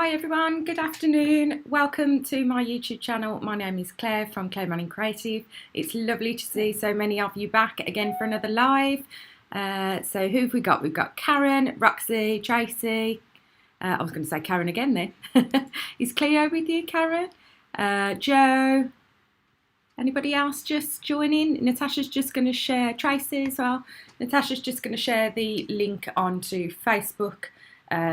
Hi everyone, good afternoon. Welcome to my YouTube channel. My name is Claire from Claire Manning Creative. It's lovely to see so many of you back again for another live. So who have we got? We've got Karin, Roxy, Tracy. I was going to say Karin again then. Is Cleo with you, Karin? Joe. Anybody else just joining? Natasha's just going to share, Tracy as well. Natasha's just going to share the link onto Facebook.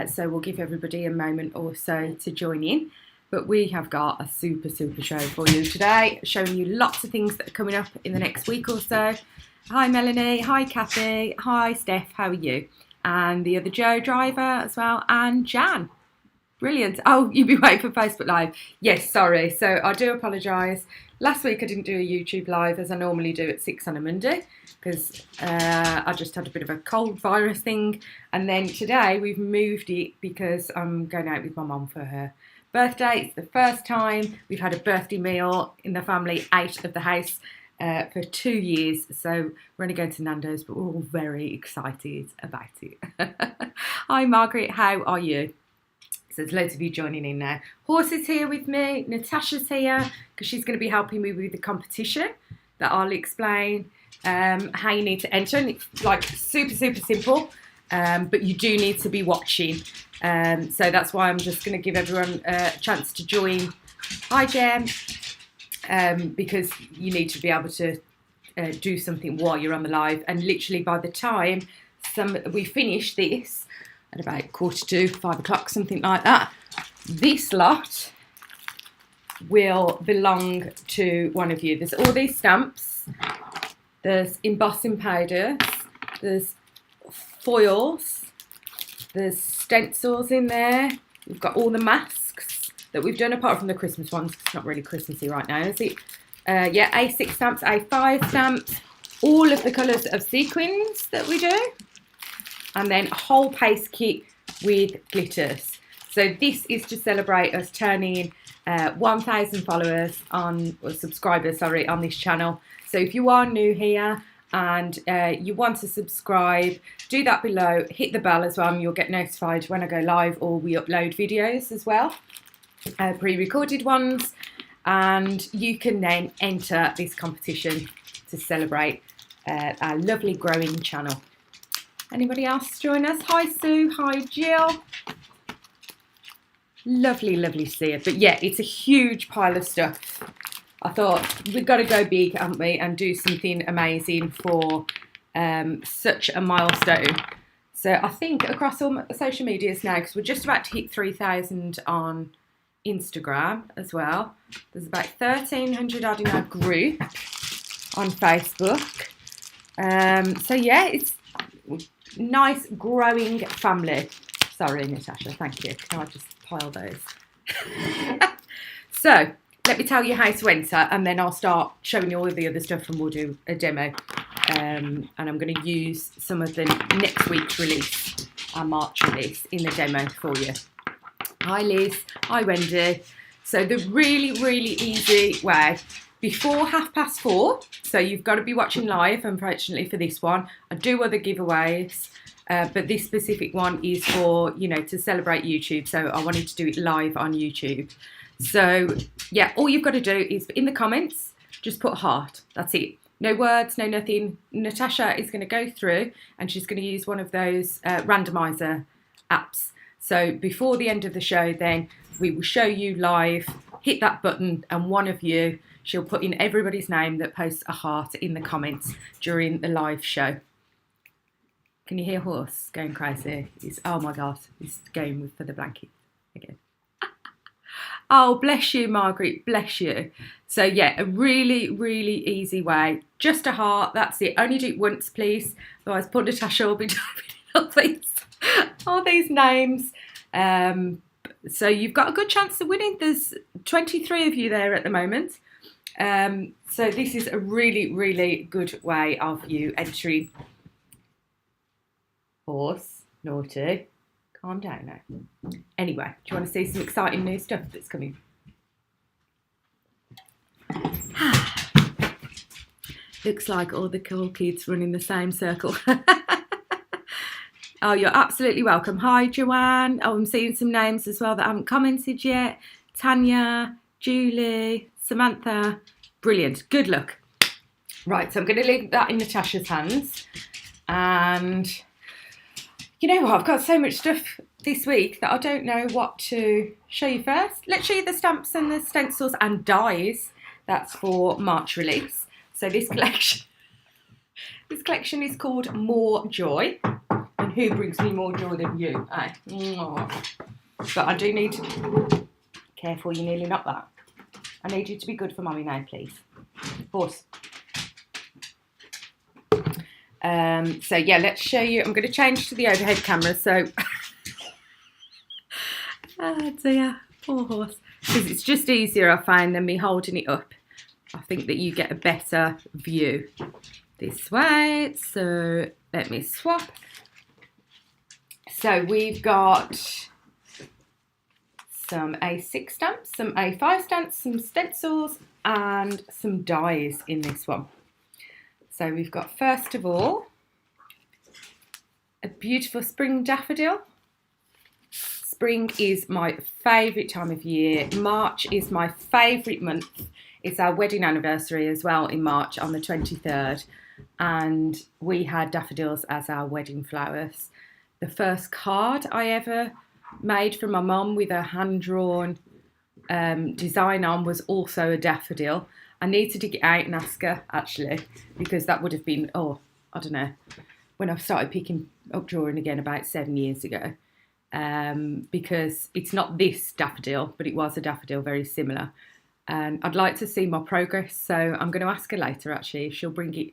So we'll give everybody a moment or so to join in. But we have got a super show for you today, showing you lots of things that are coming up in the next week or so. Hi Melanie, hi Kathy, hi Steph, how are you? And the other Joe driver as well, and Jan. Brilliant. Oh, you'll be waiting for Facebook Live. Yes, sorry. So I do apologise. Last week I didn't do a YouTube Live as I normally do at 6 on a Monday because I just had a bit of a cold virus thing. And then today we've moved it because I'm going out with my mum for her birthday. It's the first time we've had a birthday meal in the family out of the house for 2 years. So we're only going to Nando's, but we're all very excited about it. Hi Margaret, how are you? So there's loads of you joining in now. Horse is here with me. Natasha's here because she's going to be helping me with the competition that I'll explain how you need to enter. And it's like super simple, but you do need to be watching. So that's why I'm just going to give everyone a chance to join. Hi, Jem. Because you need to be able to do something while you're on the live. And literally by the time we finish this, at about 2:45, 5 o'clock, something like that, this lot will belong to one of you. There's all these stamps, there's embossing powders, there's foils, there's stencils in there, we've got all the masks that we've done apart from the Christmas ones. It's not really Christmassy right now, is it? Yeah, A6 stamps, A5 stamps, all of the colours of sequins that we do. And then a whole paste kit with glitters. So this is to celebrate us turning 1,000 followers or subscribers on this channel. So if you are new here and you want to subscribe, do that below, hit the bell as well, and you'll get notified when I go live, or we upload videos as well, pre-recorded ones, and you can then enter this competition to celebrate our lovely growing channel. Anybody else join us? Hi Sue, hi Jill. Lovely to see you. But yeah, it's a huge pile of stuff. I thought we've got to go big, haven't we, and do something amazing for such a milestone. So I think across all social medias now, because we're just about to hit 3,000 on Instagram as well. There's about 1,300 odd in our group on Facebook. So yeah, it's nice growing family. Sorry Natasha, thank you. Can I just pile those? So let me tell you how to enter, and then I'll start showing you all the other stuff, and we'll do a demo, and I'm going to use some of the next week's release, our March release, in the demo for you. Hi Liz, hi Wendy. So the really easy way, before 4:30, so you've got to be watching live, unfortunately, for this one. I do other giveaways, but this specific one is for, to celebrate YouTube. So I wanted to do it live on YouTube. So yeah, all you've got to do is in the comments, just put heart. That's it. No words, no nothing. Natasha is going to go through and she's going to use one of those randomizer apps. So before the end of the show, then we will show you live, hit that button, and one of you, she'll put in everybody's name that posts a heart in the comments during the live show. Can you hear Horse going crazy? Oh my God, he's going for the blanket again. Oh, bless you, Margaret, bless you. So yeah, a really easy way. Just a heart, that's it. Only do it once, please. Otherwise, poor Natasha will be typing all these names. So you've got a good chance of winning. There's 23 of you there at the moment. So this is a really good way of you entering. Horse, naughty, calm down now. Anyway, do you want to see some exciting new stuff that's coming? Looks like all the cool kids running the same circle. Oh, you're absolutely welcome. Hi, Joanne. Oh, I'm seeing some names as well that haven't commented yet. Tanya, Julie, Samantha. Brilliant. Good luck. Right, so I'm going to leave that in Natasha's hands. And you know what? I've got so much stuff this week that I don't know what to show you first. Let's show you the stamps and the stencils and dies. That's for March release. So this collection is called More Joy. And who brings me more joy than you? Eh? But I do need to... Careful, you nearly knocked that. I need you to be good for Mummy now, please. Of course. So yeah, let's show you. I'm going to change to the overhead camera. So, oh dear, poor horse. Because it's just easier, I find, than me holding it up. I think that you get a better view this way. So let me swap. So we've got some A6 stamps, some A5 stamps, some stencils, and some dies in this one. So we've got, first of all, a beautiful spring daffodil. Spring is my favourite time of year. March is my favourite month. It's our wedding anniversary as well in March on the 23rd. And we had daffodils as our wedding flowers. The first card I ever made for my mum with a hand-drawn design on was also a daffodil. I need to dig it out and ask her, actually, because that would have been, oh, I don't know, when I started picking up drawing again about 7 years ago. Because it's not this daffodil, but it was a daffodil very similar. And I'd like to see my progress, so I'm going to ask her later, actually, if she'll bring it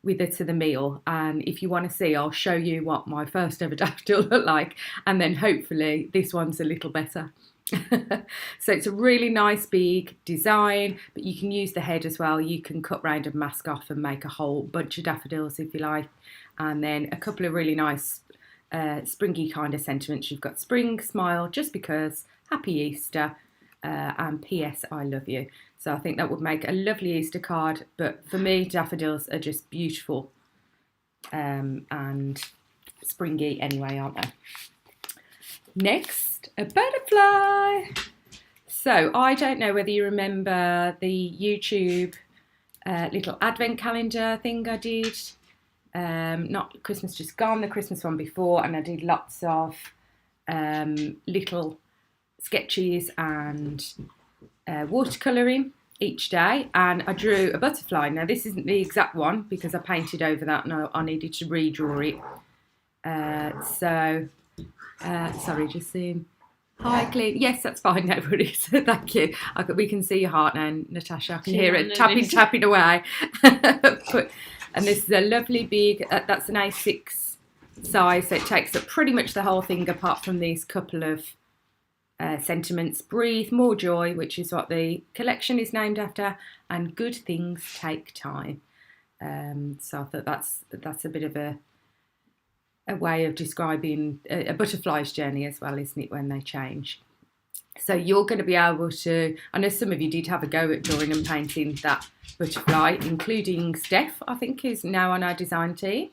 with her to the meal. And if you want to see, I'll show you what my first ever daffodil looked like. And then hopefully this one's a little better. So it's a really nice big design, but you can use the head as well. You can cut round and mask off and make a whole bunch of daffodils if you like. And then a couple of really nice springy kind of sentiments. You've got spring, smile, just because, happy Easter, and P.S. I love you. So I think that would make a lovely Easter card. But for me, daffodils are just beautiful and springy anyway, aren't they? Next, a butterfly. So I don't know whether you remember the YouTube little advent calendar thing I did. Not Christmas Just Gone, the Christmas one before, and I did lots of little sketches and watercolouring each day, and I drew a butterfly. Now this isn't the exact one because I painted over that and I needed to redraw it. Sorry, just seeing. Hi, Clean. Yes, that's fine. No worries. Thank you. We can see your heart now, Natasha. I can hear it tapping away. And this is a lovely big, that's an A6 size, so it takes up pretty much the whole thing apart from these couple of sentiments. Breathe, more joy, which is what the collection is named after, and good things take time. So I thought that's a bit of a way of describing a butterfly's journey as well, isn't it, when they change. So you're going to be able to, I know some of you did have a go at drawing and painting that butterfly, including Steph, I think, is now on our design team.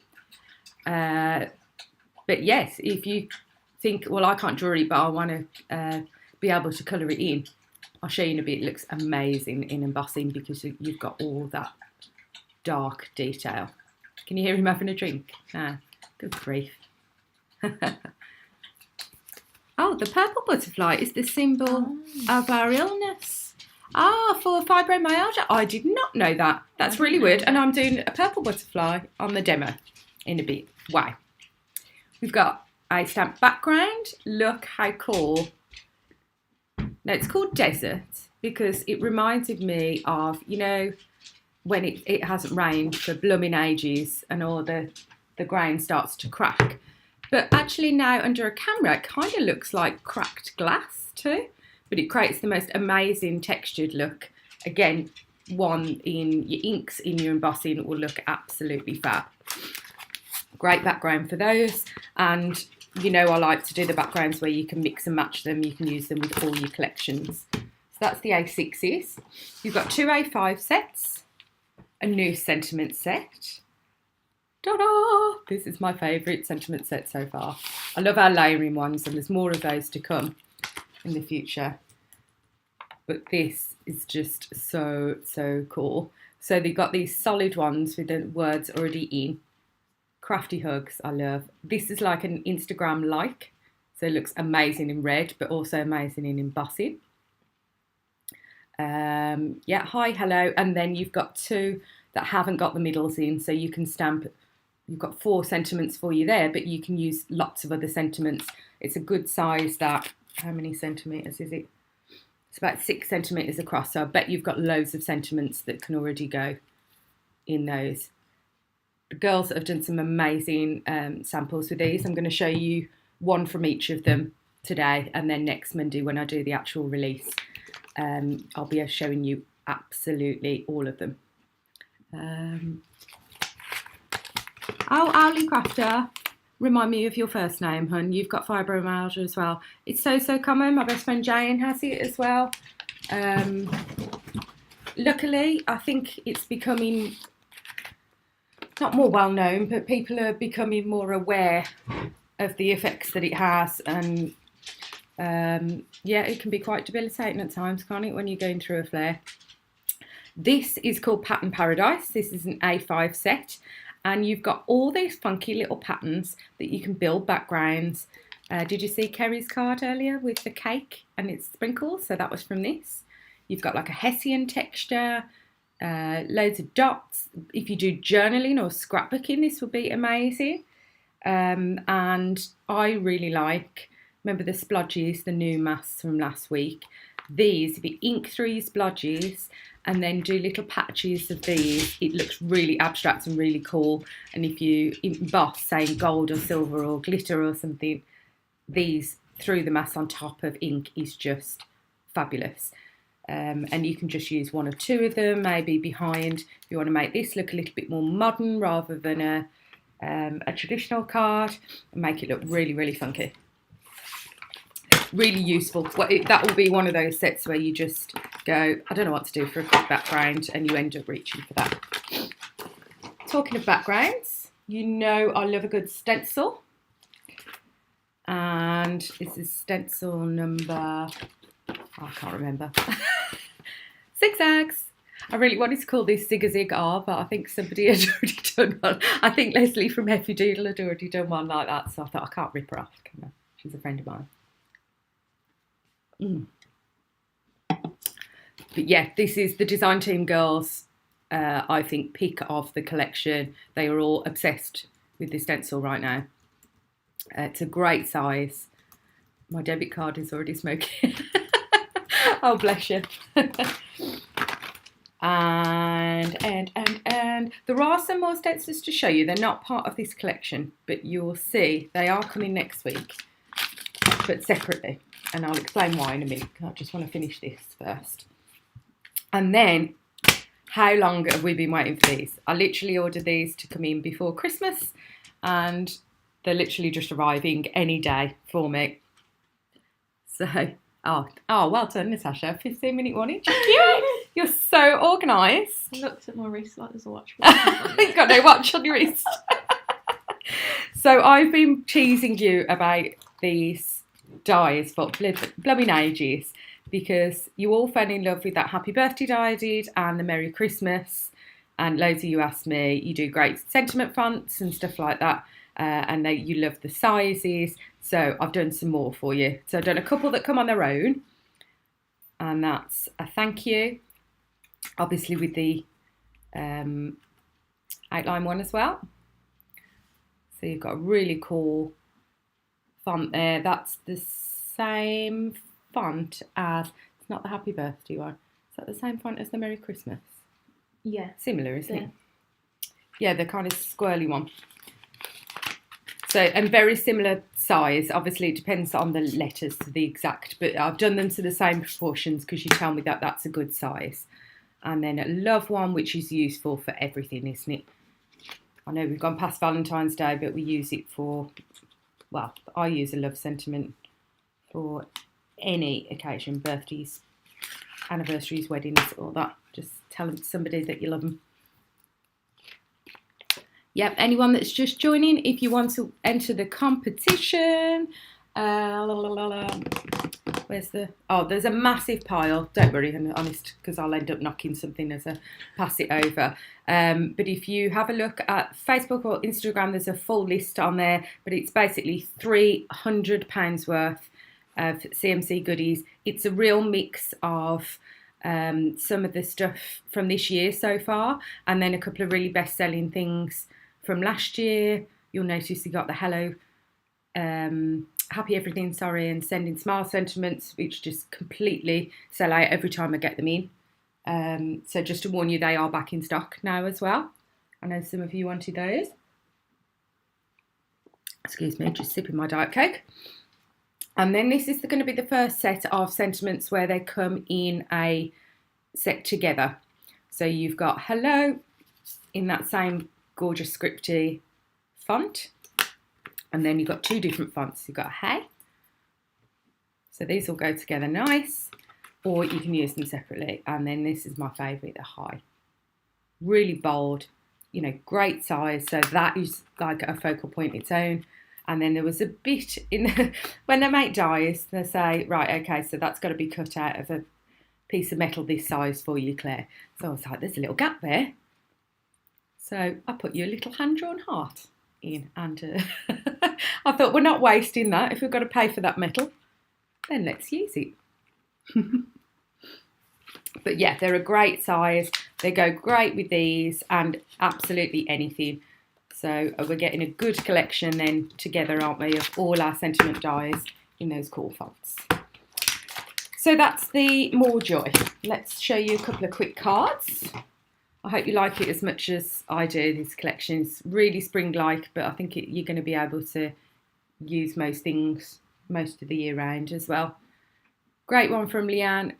But yes, if you think, well, I can't draw it, but I want to be able to colour it in, I'll show you in a bit. It looks amazing in embossing because you've got all that dark detail. Can you hear him having a drink? Good grief. Oh, the purple butterfly is the symbol of our illness. For fibromyalgia. I did not know that. That's really weird. And I'm doing a purple butterfly on the demo in a bit. Wow. We've got a stamp background. Look how cool. Now, it's called Desert because it reminded me of, you know, when it hasn't rained for blooming ages and all the ground starts to crack. But actually now under a camera, it kind of looks like cracked glass too. But it creates the most amazing textured look. Again, one in your inks, in your embossing will look absolutely fab. Great background for those. And you know I like to do the backgrounds where you can mix and match them. You can use them with all your collections. So that's the A6s. You've got two A5 sets, a new sentiment set. Ta-da! This is my favourite sentiment set so far. I love our layering ones, and there's more of those to come in the future. But this is just so cool. So they've got these solid ones with the words already in. Crafty hugs, I love. This is like an Instagram like. So it looks amazing in red, but also amazing in embossing. Yeah, hi, hello. And then you've got two that haven't got the middles in, so you can stamp. You've got 4 sentiments for you there, but you can use lots of other sentiments. It's a good size that, how many centimetres is it? It's about 6 centimetres across, so I bet you've got loads of sentiments that can already go in those. The girls have done some amazing samples with these. I'm going to show you one from each of them today, and then next Monday when I do the actual release, I'll be showing you absolutely all of them. Oh, Owly Crafter, remind me of your first name, hun. You've got fibromyalgia as well. It's so common. My best friend Jane has it as well. Luckily, I think it's becoming not more well known, but people are becoming more aware of the effects that it has, and yeah, it can be quite debilitating at times, can't it, when you're going through a flare. This is called Pattern Paradise. This is an A5 set, and you've got all these funky little patterns that you can build backgrounds. Did you see Kerry's card earlier with the cake and its sprinkles? So that was from this. You've got like a Hessian texture, loads of dots. If you do journaling or scrapbooking, this would be amazing. And I really like, remember the splodges, the new masks from last week. These, if you ink through your splodges and then do little patches of these, it looks really abstract and really cool. And if you emboss, say in gold or silver or glitter or something, these through the mask on top of ink is just fabulous. And you can just use 1 or 2 of them, maybe behind, if you want to make this look a little bit more modern rather than a traditional card, and make it look really funky. Really useful. That will be one of those sets where you just go, I don't know what to do for a quick background, and you end up reaching for that. Talking of backgrounds, you know I love a good stencil. And this is stencil number, I can't remember. Zigzags. I really wanted to call this Zig a Zig R, but I think somebody had already done one. I think Leslie from Effie Doodle had already done one like that, so I thought I can't rip her off, can I? She's a friend of mine. But yeah, this is the design team girls, I think, pick of the collection. They are all obsessed with this stencil right now. It's a great size. My debit card is already smoking. Oh, bless you. And there are some more stencils to show you. They're not part of this collection, but you'll see they are coming next week, but separately. And I'll explain why in a minute. I just want to finish this first. And then, how long have we been waiting for these? I literally ordered these to come in before Christmas, and they're literally just arriving any day for me. So, oh, well done, Natasha. 15-minute one each. Cute. You're so organised. I looked at my wrist like there's a watch. You've got no watch on your wrist. So I've been teasing you about these dies for blooming ages, because you all fell in love with that Happy Birthday die I did and the Merry Christmas, and loads of you asked me, you do great sentiment fonts and stuff like that, and you love the sizes, so I've done some more for you. So I've done a couple that come on their own, and that's a thank you, obviously with the outline one as well. So you've got a really cool font there. That's the same font as, it's not the Happy Birthday one. Is that the same font as the Merry Christmas? Yeah. Similar, isn't it? Yeah, the kind of squirrely one. So, and very similar size. Obviously, it depends on the letters to the exact, but I've done them to the same proportions because you tell me that that's a good size. And then a love one, which is useful for everything, isn't it? I know we've gone past Valentine's Day, but we use it for, well, I use a love sentiment for any occasion, birthdays, anniversaries, weddings, all that. Just tell somebody that you love them. Yep, anyone that's just joining, if you want to enter the competition, where's the, there's a massive pile. Don't worry, I'm honest, because I'll end up knocking something as I pass it over. But if you have a look at Facebook or Instagram, there's a full list on there, but it's basically £300 worth of CMC goodies. It's a real mix of some of the stuff from this year so far, and then a couple of really best-selling things from last year. You'll notice you got the hello, happy everything, sorry, and sending smile sentiments, which just completely sell out every time I get them in. So just to warn you, they are back in stock now as well. I know some of you wanted those. Excuse me, just sipping my Diet Coke. And then this is going to be the first set of sentiments where they come in a set together. So you've got hello in that same gorgeous scripty font, and then you've got two different fonts. You've got hey, so these all go together nice, or you can use them separately. And then this is my favourite, the high, really bold, you know, great size, so that is like a focal point its own. And then there was a bit in when they make dies, they say, right, okay, so that's got to be cut out of a piece of metal this size for you, Claire. So I was like, there's a little gap there. So I put you a little hand-drawn heart in, and I thought, we're not wasting that. If we've got to pay for that metal, then let's use it. But yeah, they're a great size. They go great with these and absolutely anything. So we're getting a good collection then together, aren't we, of all our sentiment dies in those cool fonts. So that's the More Joy. Let's show you a couple of quick cards. I hope you like it as much as I do. This collection is really spring-like, but I think you're going to be able to use most things most of the year round as well. Great one from Leanne.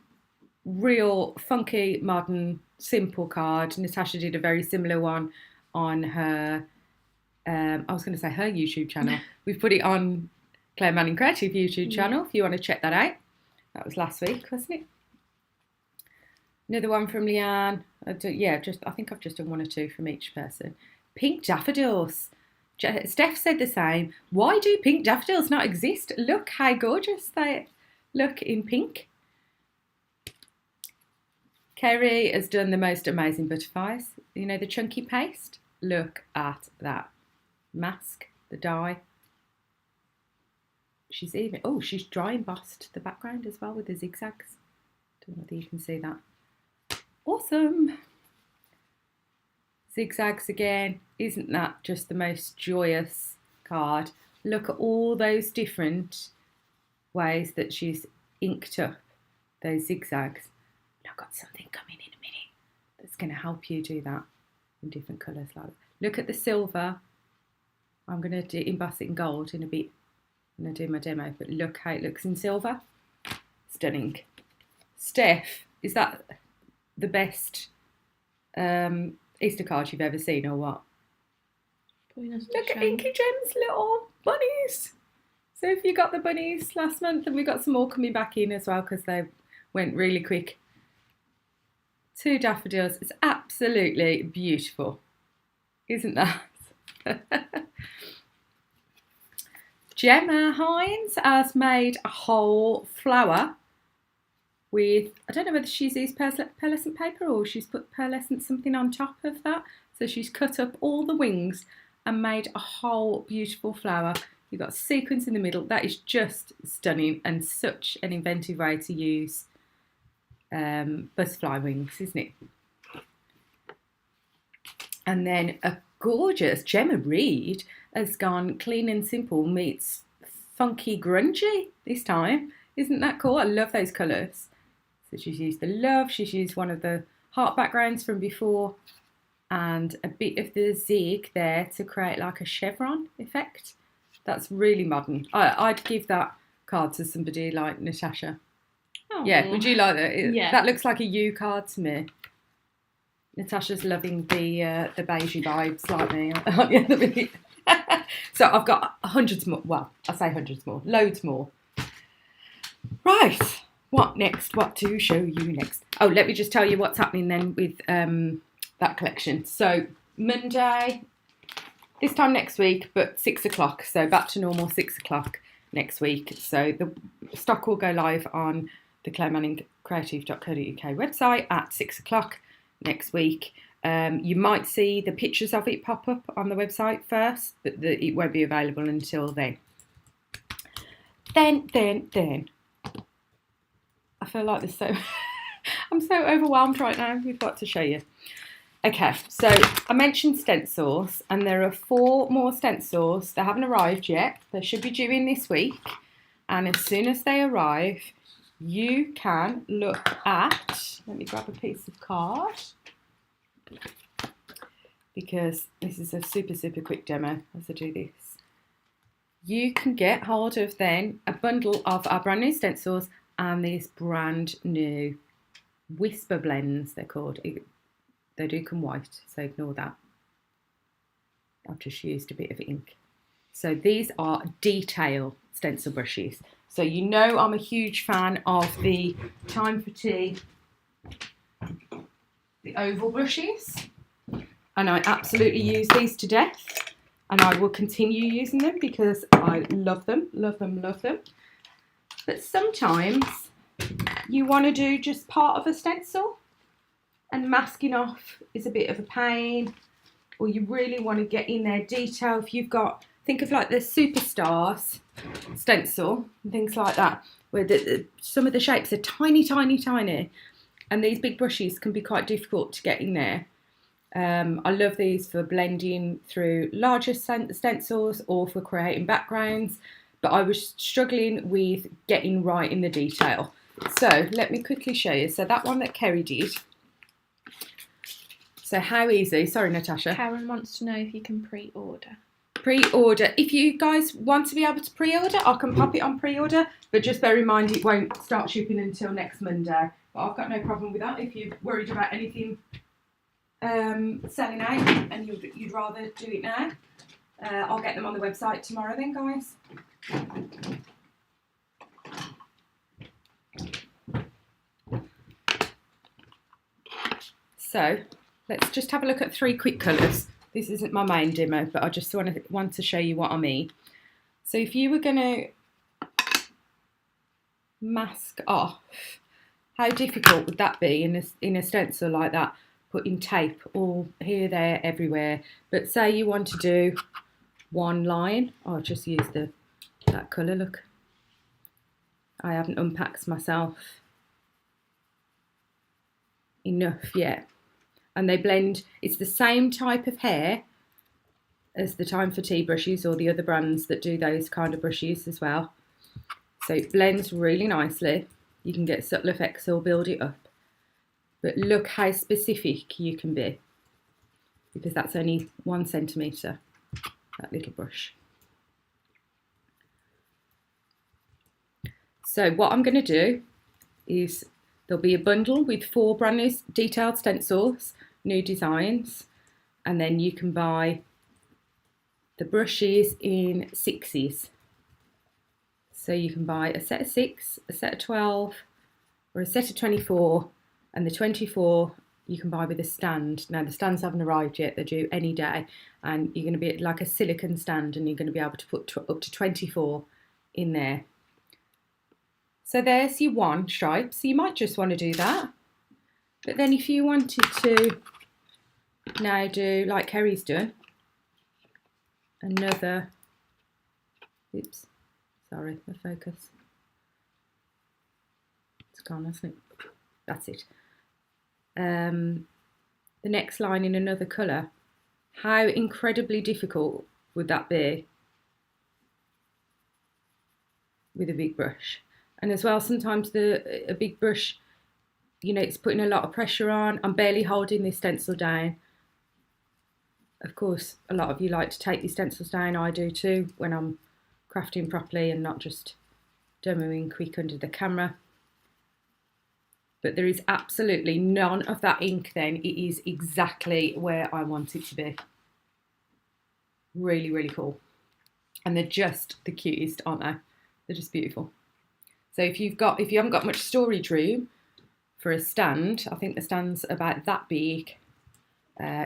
Real funky, modern, simple card. Natasha did a very similar one on her, I was going to say her YouTube channel. We've put it on Claire Manning Creative YouTube channel if you want to check that out. That was last week, wasn't it? Another one from Leanne. I think I've just done one or two from each person. Pink daffodils. Steph said the same. Why do pink daffodils not exist? Look how gorgeous they look in pink. Karin has done the most amazing butterflies. You know, the chunky paste? Look at that. Mask, the die. She's dry embossed the background as well with the zigzags. Don't know whether you can see that. Awesome. Zigzags again. Isn't that just the most joyous card? Look at all those different ways that she's inked up those zigzags. And I've got something coming in a minute that's going to help you do that in different colours. Like, look at the silver. I'm going to emboss it in gold in a bit. I'm going to do my demo, but look how it looks in silver. Stunning. Steph, is that the best Easter card you've ever seen, or what? Look at Inky Gem's little bunnies. So if you got the bunnies last month, and we got some more coming back in as well because they went really quick. 2 daffodils. It's absolutely beautiful, isn't that? Gemma Hines has made a whole flower with, I don't know whether she's used pearlescent paper or she's put pearlescent something on top of that. So she's cut up all the wings and made a whole beautiful flower. You've got sequins in the middle. That is just stunning and such an inventive way to use butterfly wings, isn't it? And then a gorgeous Gemma Reed has gone clean and simple meets funky grungy this time. Isn't that cool? I love those colours. So she's used the love, she's used one of the heart backgrounds from before and a bit of the zig there to create like a chevron effect. That's really modern. I'd give that card to somebody like Natasha. Oh. Yeah, would you like that? Yeah. That looks like a U card to me. Natasha's loving the beigey vibes like me, aren't you, at the minute? So I've got hundreds more. Well, I say hundreds more, loads more. Right, what next? What to show you next? Oh, let me just tell you what's happening then with that collection. So Monday, this time next week, but 6 o'clock. So back to normal, 6 o'clock next week. So the stock will go live on the clairemanningcreative.co.uk website at 6 o'clock next week. You might see the pictures of it pop up on the website first, but it won't be available until then. Then. I feel like this so... I'm so overwhelmed right now with what to show you. Okay, so I mentioned stencils, and there are 4 more stencils. They haven't arrived yet. They should be due in this week. And as soon as they arrive, you can look at... Let me grab a piece of card, because this is a super quick demo as I do this. You can get hold of then a bundle of our brand new stencils and these brand new Whisper blends, they're called. They do come white, so ignore that. I've just used a bit of ink. So these are detail stencil brushes. So you know I'm a huge fan of the Time for Tea, the oval brushes. And I absolutely use these to death. And I will continue using them because I love them. But sometimes you want to do just part of a stencil, and masking off is a bit of a pain, or you really want to get in there detail. If you've got, think of like the Superstars stencil and things like that, where some of the shapes are tiny, and these big brushes can be quite difficult to get in there. I love these for blending through larger stencils or for creating backgrounds, but I was struggling with getting right in the detail. So let me quickly show you. So that one that Kerry did. So how easy? Sorry, Natasha. Karen wants to know if you can pre-order. Pre-order. If you guys want to be able to pre-order, I can pop it on pre-order, but just bear in mind it won't start shipping until next Monday. But I've got no problem with that if you're worried about anything selling out and you'd rather do it now. I'll get them on the website tomorrow then, guys. So let's just have a look at 3 quick colours. This isn't my main demo, but I just want to show you what I mean. So if you were going to mask off, how difficult would that be in a stencil like that? Putting tape all here, there, everywhere. But say you want to do one line. I'll just use that colour, look. I haven't unpacked myself enough yet. And they blend, it's the same type of hair as the Time for Tea brushes or the other brands that do those kind of brushes as well. So it blends really nicely. You can get subtle effects or build it up. But look how specific you can be, because that's only 1 centimetre, that little brush. So what I'm going to do is there'll be a bundle with 4 brand new detailed stencils, new designs, and then you can buy the brushes in 6s. So you can buy a set of 6, a set of 12, or a set of 24. And the 24 you can buy with a stand. Now the stands haven't arrived yet, they're due any day. And you're going to be like a silicone stand, and you're going to be able to put up to 24 in there. So there's your 1 stripe. So you might just want to do that. But then if you wanted to now do like Kerry's done, another, oops, sorry, the focus. It's gone, hasn't it? That's it. The next line in another colour. How incredibly difficult would that be with a big brush? And as well, sometimes a big brush, you know, it's putting a lot of pressure on. I'm barely holding this stencil down. Of course, a lot of you like to take your stencils down. I do too, when I'm crafting properly and not just demoing quick under the camera. But there is absolutely none of that ink then. It is exactly where I want it to be. Really, really cool. And they're just the cutest, aren't they? They're just beautiful. So if you haven't got much storage room for a stand, I think the stand's about that big,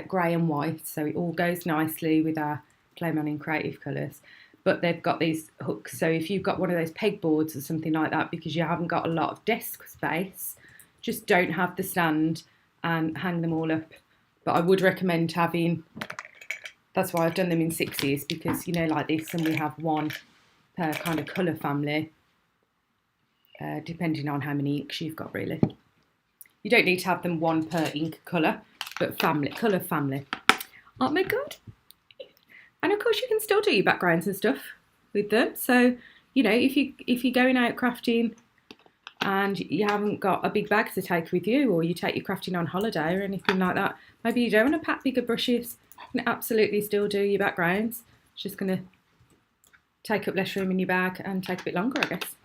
grey and white. So it all goes nicely with our Clay Manning Creative Colours, but they've got these hooks. So if you've got one of those pegboards or something like that, because you haven't got a lot of desk space, just don't have the stand and hang them all up. But I would recommend having, that's why I've done them in 6s, because, you know, like this, and we have one per kind of colour family, depending on how many inks you've got, really. You don't need to have them one per ink colour, but colour family. Aren't they good? And of course you can still do your backgrounds and stuff with them. So, you know, if you're going out crafting and you haven't got a big bag to take with you, or you take your crafting on holiday or anything like that, maybe you don't want to pack bigger brushes, you can absolutely still do your backgrounds. It's just going to take up less room in your bag and take a bit longer, I guess.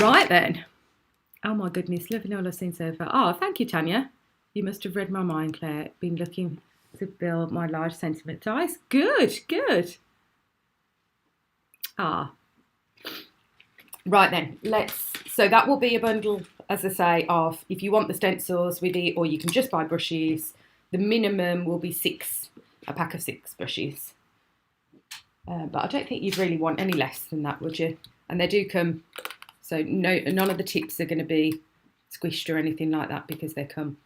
Right then. Oh my goodness, loving all I've seen so far. Oh, thank you, Tanya. You must have read my mind, Claire. Been looking to build my large sentiment dies. Good, good. Ah. Right then, so that will be a bundle, as I say, of, if you want the stencils with it, or you can just buy brushes, the minimum will be a pack of 6 brushes. But I don't think you'd really want any less than that, would you? And they do come, so none of the tips are going to be squished or anything like that, because they come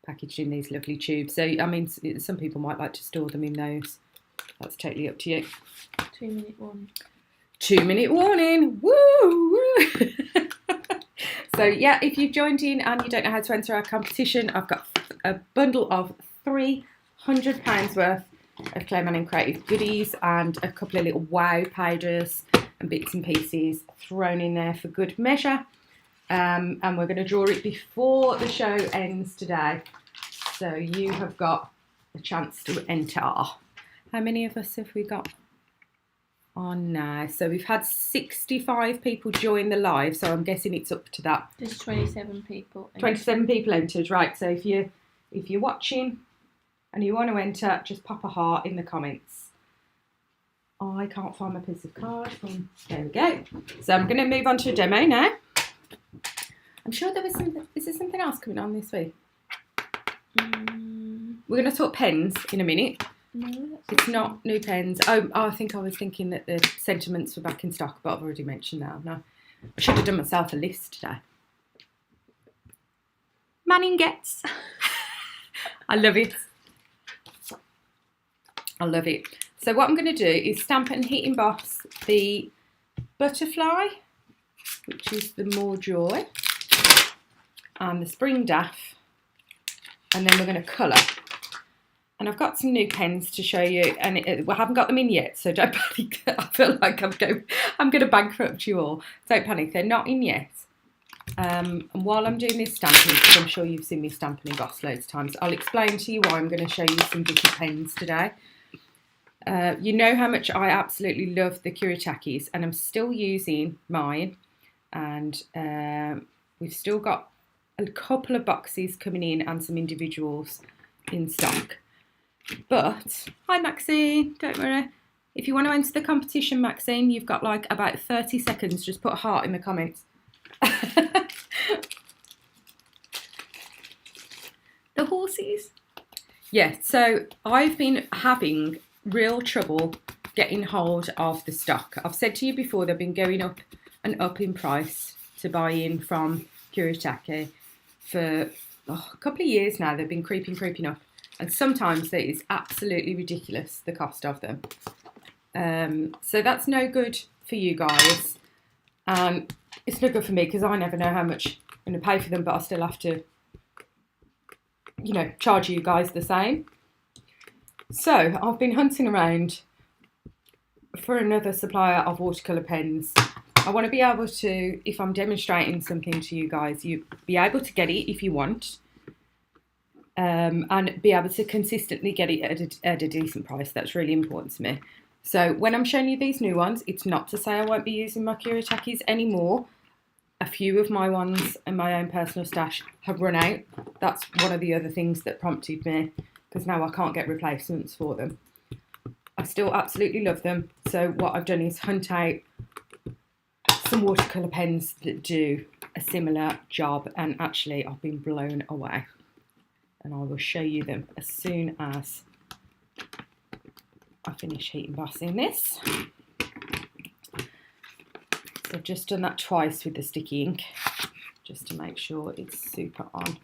packaged in these lovely tubes. So, I mean, some people might like to store them in those. That's totally up to you. 2-minute warning. 2-minute warning. Woo! Woo! So, yeah, if you've joined in and you don't know how to enter our competition, I've got a bundle of £300 worth of Clay Manning Creative goodies and a couple of little wow powders and bits and pieces thrown in there for good measure. And we're going to draw it before the show ends today. So you have got a chance to enter. How many of us have we got on now? So we've had 65 people join the live, so I'm guessing it's up to that. There's 27 people. 27 people entered, right. So if you're watching and you want to enter, just pop a heart in the comments. I can't find my piece of card. There we go. So I'm going to move on to a demo now. I'm sure there was is there something else coming on this week? We're going to talk pens in a minute. No, it's not new pens. Oh, I think I was thinking that the sentiments were back in stock, but I've already mentioned that. No, I should have done myself a list today. Manning gets. I love it. I love it. So what I'm going to do is stamp and heat emboss the butterfly, which is the More Joy, and the Spring Daff, and then we're going to colour. And I've got some new pens to show you, and I haven't got them in yet, so don't panic. I feel like I'm going to bankrupt you all. Don't panic, they're not in yet. And while I'm doing this stamping, because I'm sure you've seen me stamp and emboss loads of times, I'll explain to you why I'm going to show you some different pens today. You know how much I absolutely love the Kuritakis, and I'm still using mine, and we've still got a couple of boxes coming in and some individuals in stock. But, hi Maxine, don't worry. If you want to enter the competition, Maxine, you've got like about 30 seconds. Just put a heart in the comments. The horses. Yeah, so I've been having real trouble getting hold of the stock. I've said to you before, they've been going up and up in price to buy in from Kuretake for a couple of years now. They've been creeping up, and sometimes it is absolutely ridiculous, the cost of them. So that's no good for you guys. It's no good for me because I never know how much I'm going to pay for them, but I still have to, you know, charge you guys the same. So I've been hunting around for another supplier of watercolour pens. I want to be able to, if I'm demonstrating something to you guys, you be able to get it if you want, and be able to consistently get it at a decent price. That's really important to me. So when I'm showing you these new ones, it's not to say I won't be using my Kuritakis anymore. A few of my ones in my own personal stash have run out. That's one of the other things that prompted me, because now I can't get replacements for them. I still absolutely love them. So what I've done is hunt out some watercolour pens that do a similar job, and actually I've been blown away. And I will show you them as soon as I finish heat embossing this. So I've just done that twice with the sticky ink, just to make sure it's super on.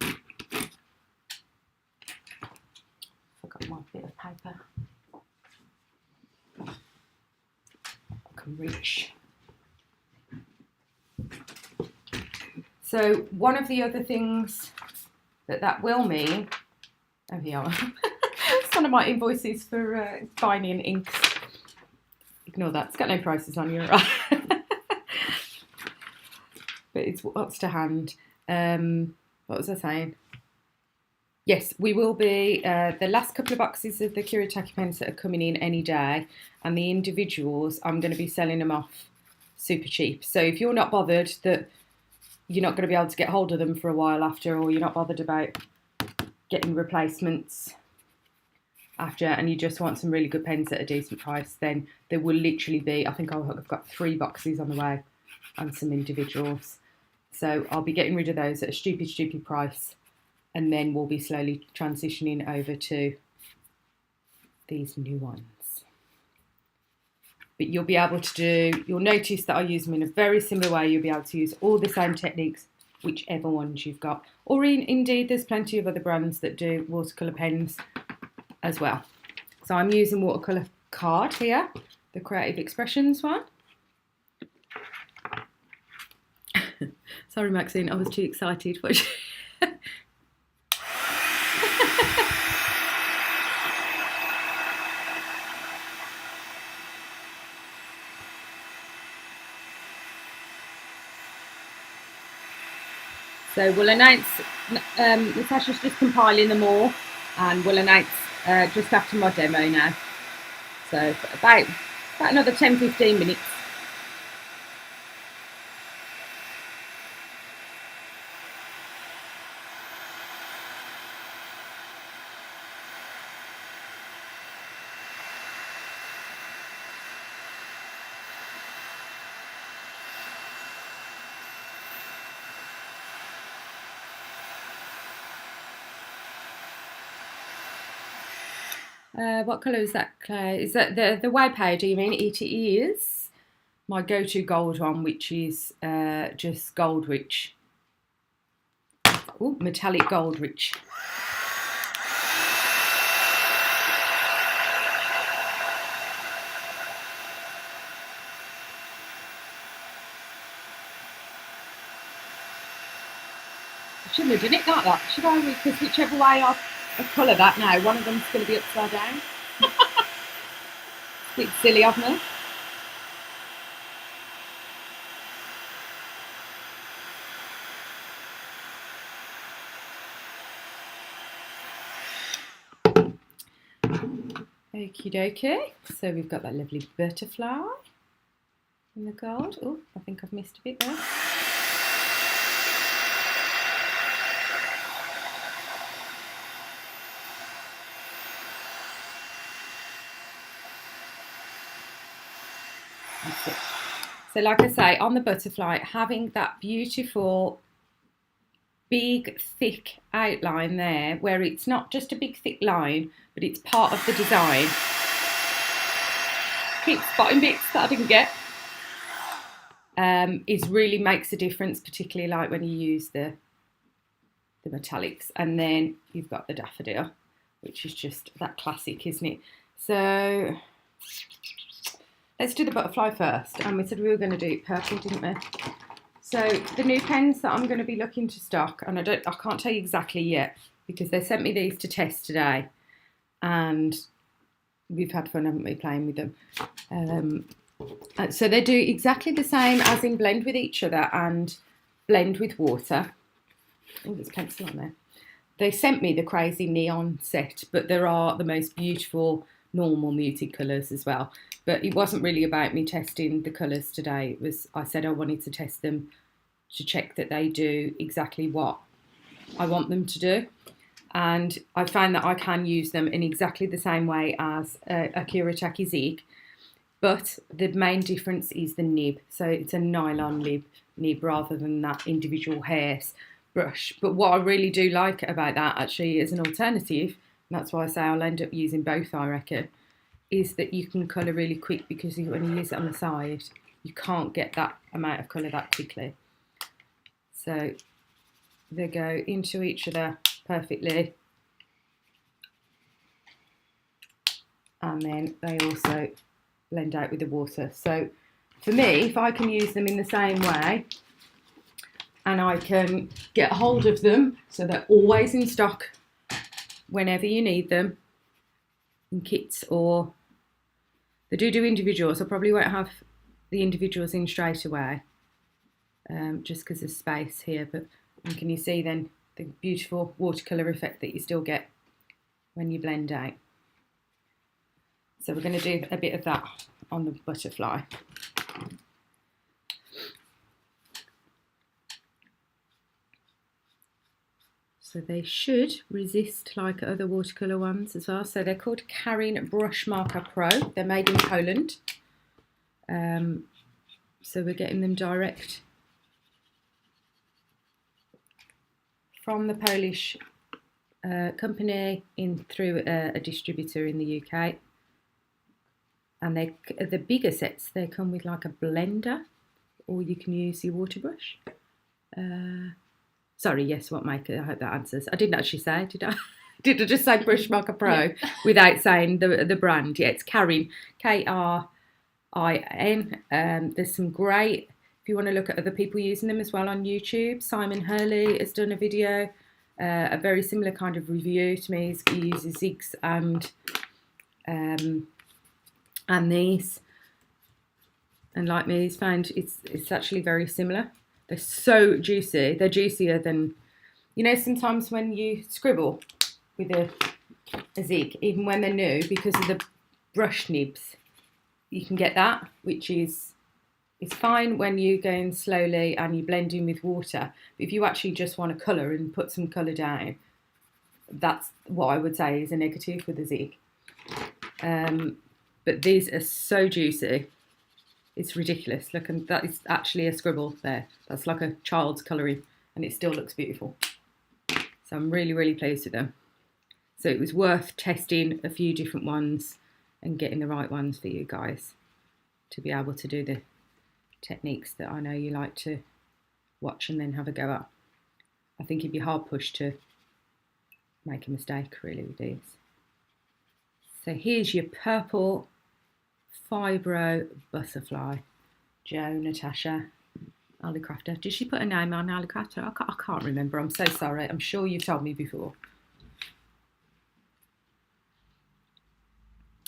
Forgot my bit of paper. I can reach. So one of the other things that will mean, oh here, it's one of my invoices for buying in inks. Ignore that, it's got no prices on you, right? But it's what's to hand. What was I saying? Yes, we will be, the last couple of boxes of the Kuretake pens that are coming in any day, and the individuals, I'm going to be selling them off super cheap. So if you're not bothered that you're not going to be able to get hold of them for a while after, or you're not bothered about getting replacements after, and you just want some really good pens at a decent price, then there will literally be, I think I've got 3 boxes on the way and some individuals. So I'll be getting rid of those at a stupid price, and then we'll be slowly transitioning over to these new ones. But you'll be able to do, you'll notice that I use them in a very similar way. You'll be able to use all the same techniques, whichever ones you've got. Or indeed, there's plenty of other brands that do watercolour pens as well. So I'm using Watercolor Card here, the Creative Expressions one. Sorry, Maxine, I was too excited. So we'll announce, Natasha's just compiling them all, and we'll announce just after my demo now. So about another 10-15 minutes. What colour is that, Claire? Is that the way powder, you mean? It is my go-to gold one, which is just gold rich. Oh, metallic gold rich. I shouldn't have done it like that, should I? Because whichever way I colour that now, one of them's going to be upside down. It's a bit silly of me. Okie dokie. So we've got that lovely butterfly in the gold. Oh, I think I've missed a bit there. So like I say, on the butterfly, having that beautiful big thick outline there, where it's not just a big thick line, but it's part of the design. Keep spotting bits that I didn't get. It really makes a difference, particularly like when you use the metallics. And then you've got the daffodil, which is just that classic, isn't it? So let's do the butterfly first. And we said we were going to do it purple, didn't we? So the new pens that I'm going to be looking to stock, and I can't tell you exactly yet, because they sent me these to test today, and we've had fun, haven't we, playing with them. So they do exactly the same as in blend with each other and blend with water. Oh, there's pencil on there. They sent me the crazy neon set, but there are the most beautiful normal muted colours as well. But it wasn't really about me testing the colours today. It was, I said I wanted to test them to check that they do exactly what I want them to do. And I found that I can use them in exactly the same way as a Kuretake Zig, but the main difference is the nib. So it's a nylon nib rather than that individual hairs brush. But what I really do like about that actually is an alternative, and that's why I say I'll end up using both, I reckon, is that you can colour really quick, because when you use it on the side, you can't get that amount of colour that quickly. So they go into each other perfectly. And then they also blend out with the water. So for me, if I can use them in the same way, and I can get hold of them so they're always in stock whenever you need them, in kits, or they do individuals. I probably won't have the individuals in straight away, just because of space here, but can you see then the beautiful watercolour effect that you still get when you blend out. So we're going to do a bit of that on the butterfly. So they should resist like other watercolour ones as well. So they're called Karin Brushmarker Pro. They're made in Poland. So we're getting them direct from the Polish company in through a distributor in the UK. And the bigger sets, they come with like a blender, or you can use your water brush. Sorry, yes, what maker? I hope that answers. I didn't actually say, did I? Did I just say Brushmarker Pro without saying the brand? Yeah, it's Karin, Karin. There's some great, if you want to look at other people using them as well on YouTube, Simon Hurley has done a video, a very similar kind of review to me. He uses zigs and these, and like me, he's found it's actually very similar. They're so juicy. They're juicier than, you know, sometimes when you scribble with a zig, even when they're new, because of the brush nibs, you can get that, which is fine when you're going slowly and you're blending with water. But if you actually just want to colour and put some colour down, that's what I would say is a negative with a zig. But these are so juicy. It's ridiculous. Look, and that is actually a scribble there. That's like a child's colouring, and it still looks beautiful. So I'm really, really pleased with them. So it was worth testing a few different ones and getting the right ones for you guys to be able to do the techniques that I know you like to watch and then have a go at. I think you'd be hard pushed to make a mistake really with these. So here's your purple Fibro Butterfly. Jo, Natasha, Ali Crafter. Did she put a name on Ali Crafter? I can't remember. I'm so sorry. I'm sure you've told me before.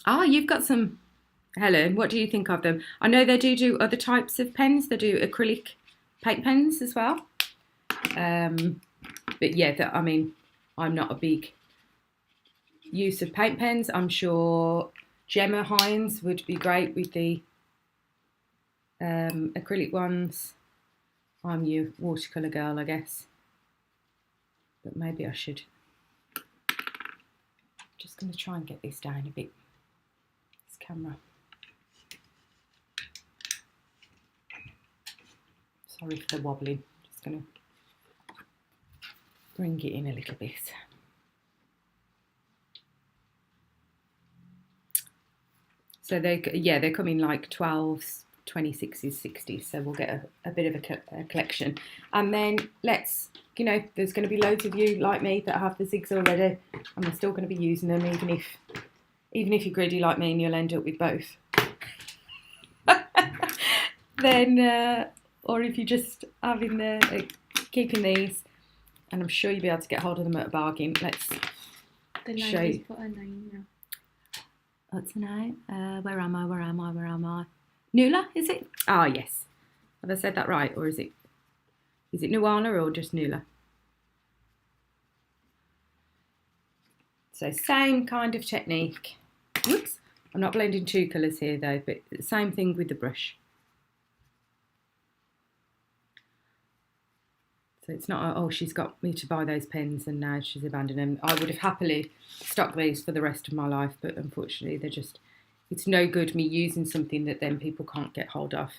Ah, you've got some, Helen. What do you think of them? I know they do other types of pens. They do acrylic paint pens as well. But yeah, I mean, I'm not a big use of paint pens. I'm sure Gemma Hines would be great with the acrylic ones. I'm your watercolour girl, I guess. But maybe I should. Just going to try and get this down a bit. This camera. Sorry for the wobbling. Just going to bring it in a little bit. So they come in like 12s, 26s, 60s. So we'll get a bit of a collection. And then let's, you know, there's going to be loads of you like me that have the zigs already, and we're still going to be using them, even if you're greedy like me and you'll end up with both. Then, or if you're just having keeping these, and I'm sure you'll be able to get hold of them at a bargain. Let's show you. Put a name now. What's the name? Where am I? Nula, is it? Ah, yes. Have I said that right? Or is it Nuala or just Nula? So same kind of technique. Whoops. I'm not blending two colours here though, but same thing with the brush. So it's not, oh, she's got me to buy those pens and now she's abandoned them. I would have happily stocked these for the rest of my life, but unfortunately they're just, it's no good me using something that then people can't get hold of.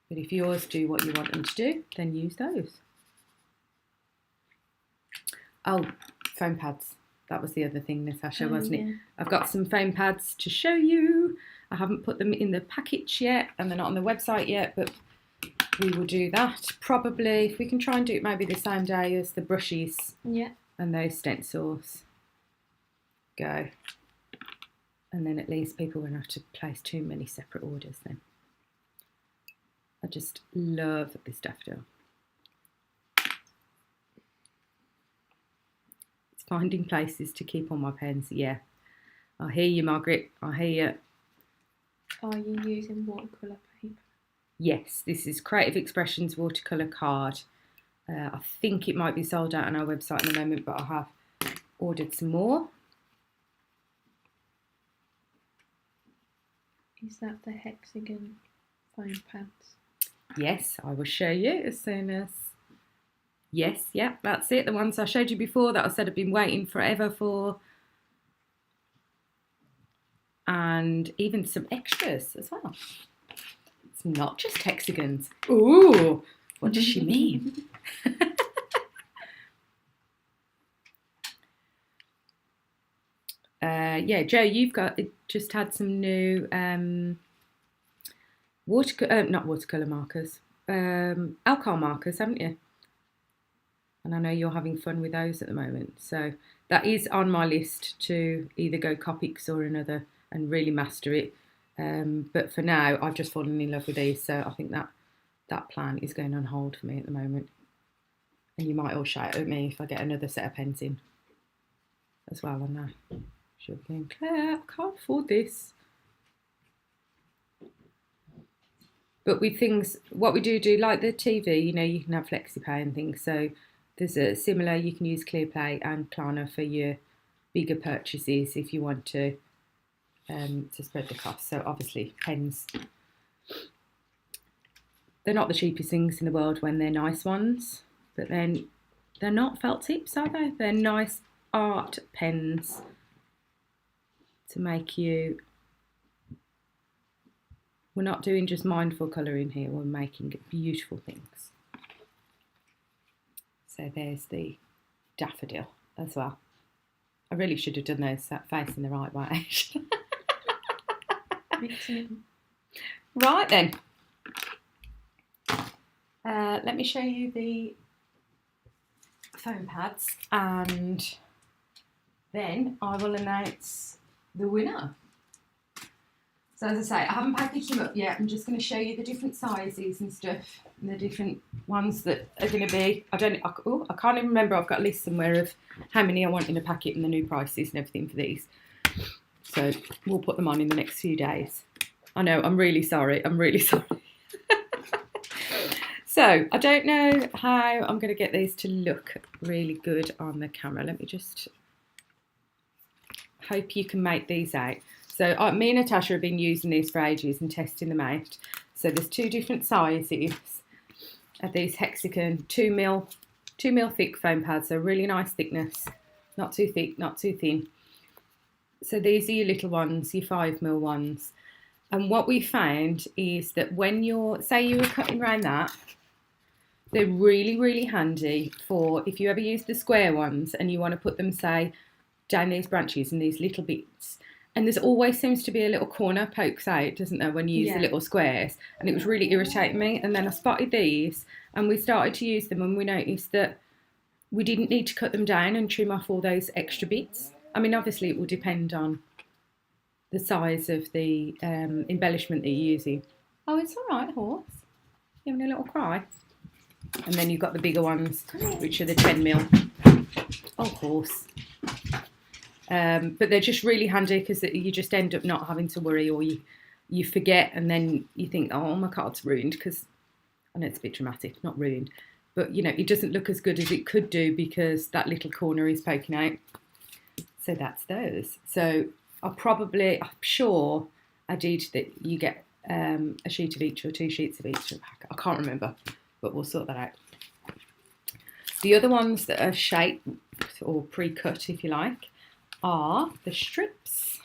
But if yours do what you want them to do, then use those. Oh, foam pads. That was the other thing, Natasha, wasn't it? Yeah. I've got some foam pads to show you. I haven't put them in the package yet, and they're not on the website yet, but we will do that probably. If we can try and do it maybe the same day as the brushes and those stencils go. And then at least people won't have to place too many separate orders then. I just love this daffodil. It's finding places to keep on my pens, yeah. I hear you, Margaret, I hear you. Are you using watercolour paper? Yes, this is Creative Expressions watercolour card. I think it might be sold out on our website in a moment, but I have ordered some more. Is that the hexagon foam pads? Yes, I will show you as soon as... Yes, yeah, that's it. The ones I showed you before that I said I've been waiting forever for. And even some extras as well. It's not just hexagons. Ooh, what does she mean? Yeah, Joe, you've just had some new not watercolour markers, alcohol markers, haven't you? And I know you're having fun with those at the moment. So that is on my list to either go Copics or another and really master it. But for now, I've just fallen in love with these. So I think that plan is going on hold for me at the moment. And you might all shout at me if I get another set of pens in as well. I know. She'll be going, Claire, I can't afford this. But with things, what we do like the TV, you know, you can have FlexiPay and things. So there's a similar, you can use ClearPlay and Klarna for your bigger purchases if you want to spread the cost. So obviously pens, they're not the cheapest things in the world when they're nice ones, but then they're not felt tips, are they? They're nice art pens to make you... We're not doing just mindful colouring here, we're making beautiful things. So there's the daffodil as well. I really should have done those facing the right way. Right then. Let me show you the foam pads and then I will announce the winner. So as I say, I haven't packaged them up yet. I'm just going to show you the different sizes and stuff, and the different ones that are going to be. I can't even remember. I've got a list somewhere of how many I want in a packet and the new prices and everything for these. So we'll put them on in the next few days. I know, I'm really sorry. I'm really sorry. So I don't know how I'm going to get these to look really good on the camera. Let me just hope you can make these out. So me and Natasha have been using these for ages and testing them out. So there's two different sizes of these hexagon 2mm thick foam pads. So really nice thickness, not too thick, not too thin. So these are your little ones, your 5mm ones. And what we found is that when say you were cutting around that, they're really, really handy for if you ever use the square ones and you want to put them, say, down these branches and these little bits. And there's always seems to be a little corner pokes out, doesn't there, when you use the little squares. And it was really irritating me. And then I spotted these and we started to use them and we noticed that we didn't need to cut them down and trim off all those extra bits. I mean, obviously it will depend on the size of the embellishment that you're using. Oh, it's all right, horse. You're having a little cry. And then you've got the bigger ones, which are the 10mm. Oh, horse. But they're just really handy because you just end up not having to worry, or you forget and then you think, oh, my card's ruined, because I know it's a bit dramatic, not ruined, but you know, it doesn't look as good as it could do because that little corner is poking out. So that's those. So I'm sure I did that you get a sheet of each or 2 sheets of each. I can't remember, but we'll sort that out. The other ones that are shaped or pre-cut, if you like, are the strips.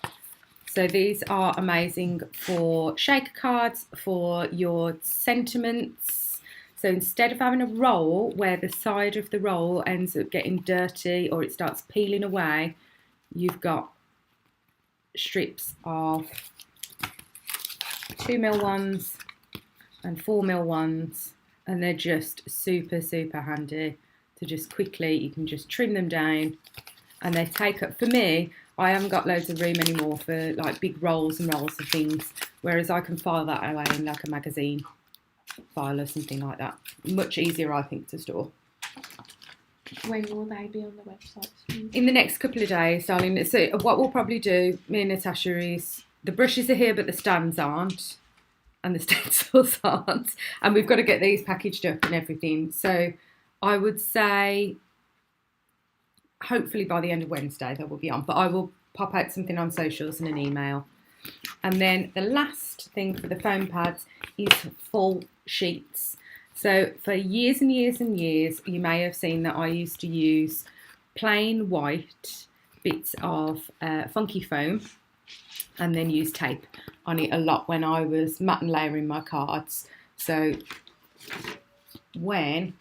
So these are amazing for shaker cards, for your sentiments, So instead of having a roll where the side of the roll ends up getting dirty or it starts peeling away, you've got strips of 2mm ones and 4mm ones, and they're just super handy to just quickly, you can just trim them down, and they take up, for me, I haven't got loads of room anymore for like big rolls and rolls of things, whereas I can file that away in like a magazine file or something like that. Much easier, I think, to store. When will they be on the website? In the next couple of days, darling. So what we'll probably do, me and Natasha, is the brushes are here but the stands aren't and the stencils aren't, and we've got to get these packaged up and everything. So I would say hopefully by the end of Wednesday they will be on, but I will pop out something on socials and an email. And then the last thing for the foam pads is full sheets. So for years and years and years, you may have seen that I used to use plain white bits of funky foam and then use tape on it a lot when I was matte and layering my cards. So when,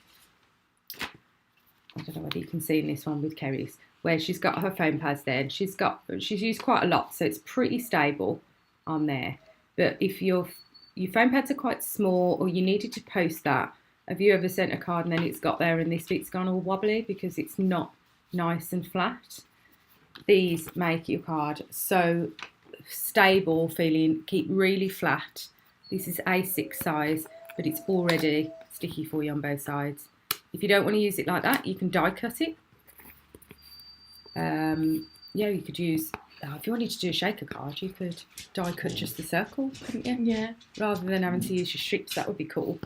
I don't know whether you can see in this one with Kerry's, where she's got her foam pads there, and she's used quite a lot, so it's pretty stable on there. But if your foam pads are quite small or you needed to post that, have you ever sent a card and then it's got there and this bit's gone all wobbly because it's not nice and flat? These make your card so stable feeling, keep really flat. This is A6 size, but it's already sticky for you on both sides. If you don't want to use it like that, you can die cut it. Yeah, you could use, if you wanted to do a shaker card, you could die cut just the circle, couldn't you? Yeah. Rather than having to use your strips, that would be cool.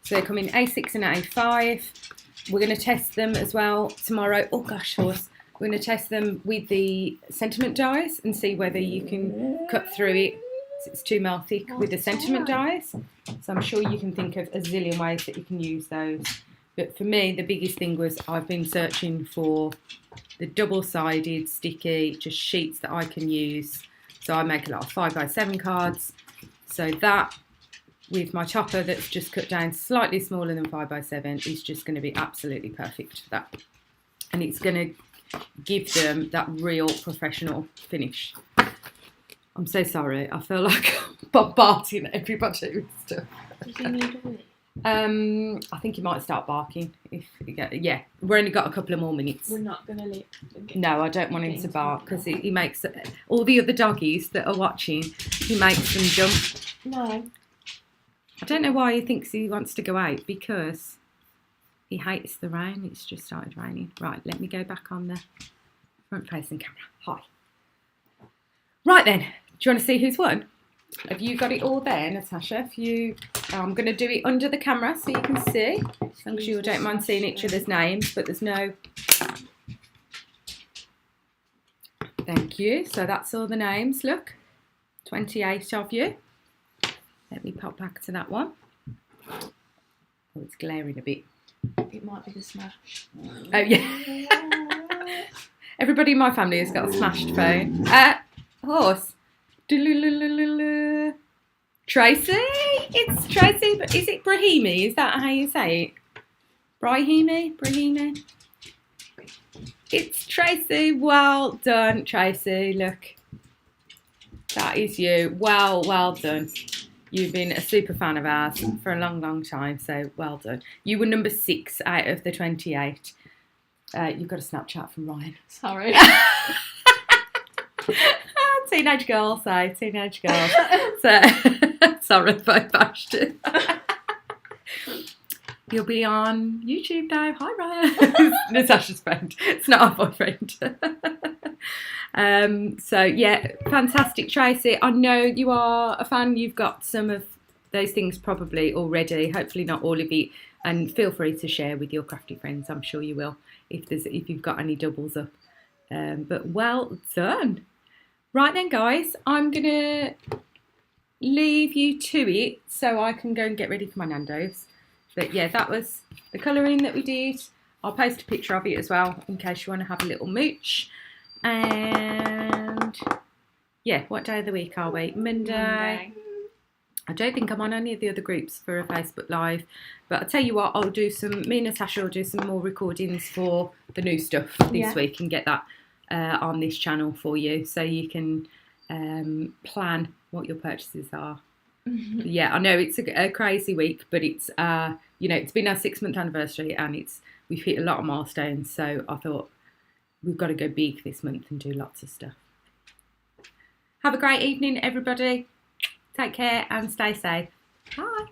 So they come in A6 and A5. We're going to test them as well tomorrow. Oh gosh, horse. We're going to test them with the sentiment dies and see whether you can cut through it. It's 2mm thick with the sentiment dies. So I'm sure you can think of a zillion ways that you can use those. But for me, the biggest thing was I've been searching for the double-sided, sticky, just sheets that I can use. So I make a lot of 5x7 cards. So that, with my chopper that's just cut down slightly smaller than 5x7, is just going to be absolutely perfect for that. And it's going to give them that real professional finish. I'm so sorry. I feel like I'm bombarding everybody with stuff. Does he need a wee? I think he might start barking. If you get, yeah, we've only got a couple of more minutes. We're not going to leave. No, I don't want him to bark because he makes all the other doggies that are watching. He makes them jump. No. I don't know why he thinks he wants to go out, because he hates the rain. It's just started raining. Right, let me go back on the front-facing camera. Hi. Right then, do you want to see who's won? Have you got it all there, Natasha? I'm going to do it under the camera so you can see. As long as you don't mind seeing each other's names, but there's no... Thank you. So that's all the names, look. 28 of you. Let me pop back to that one. Oh, it's glaring a bit. It might be the smash. Oh, yeah. Everybody in my family has got a smashed phone. Horse. Tracy? It's Tracy, but is it Brahimi? Is that how you say it? Brahimi? It's Tracy. Well done, Tracy. Look. That is you. Well done. You've been a super fan of ours for a long time, so well done. You were number 6 out of the 28. You've got a Snapchat from Ryan. Sorry. Teenage girl, so teenage girl. So, sorry if I bashed it. You'll be on YouTube now. Hi, Ryan. Natasha's friend. It's not our boyfriend. So, yeah, fantastic, Tracy. I know you are a fan. You've got some of those things probably already. Hopefully not all of it. And feel free to share with your crafty friends. I'm sure you will if you've got any doubles up. But well done. Right then, guys, I'm going to leave you to it so I can go and get ready for my Nando's. But yeah, that was the colouring that we did. I'll post a picture of it as well in case you want to have a little mooch. And yeah, what day of the week are we? Monday. I don't think I'm on any of the other groups for a Facebook Live, but I'll tell you what, me and Natasha will do some more recordings for the new stuff this week and get that on this channel for you, so you can plan what your purchases are. Yeah, I know it's a crazy week, but it's it's been our 6-month anniversary and we've hit a lot of milestones, so I thought we've got to go big this month and do lots of stuff. Have a great evening, everybody. Take care and stay safe. Bye.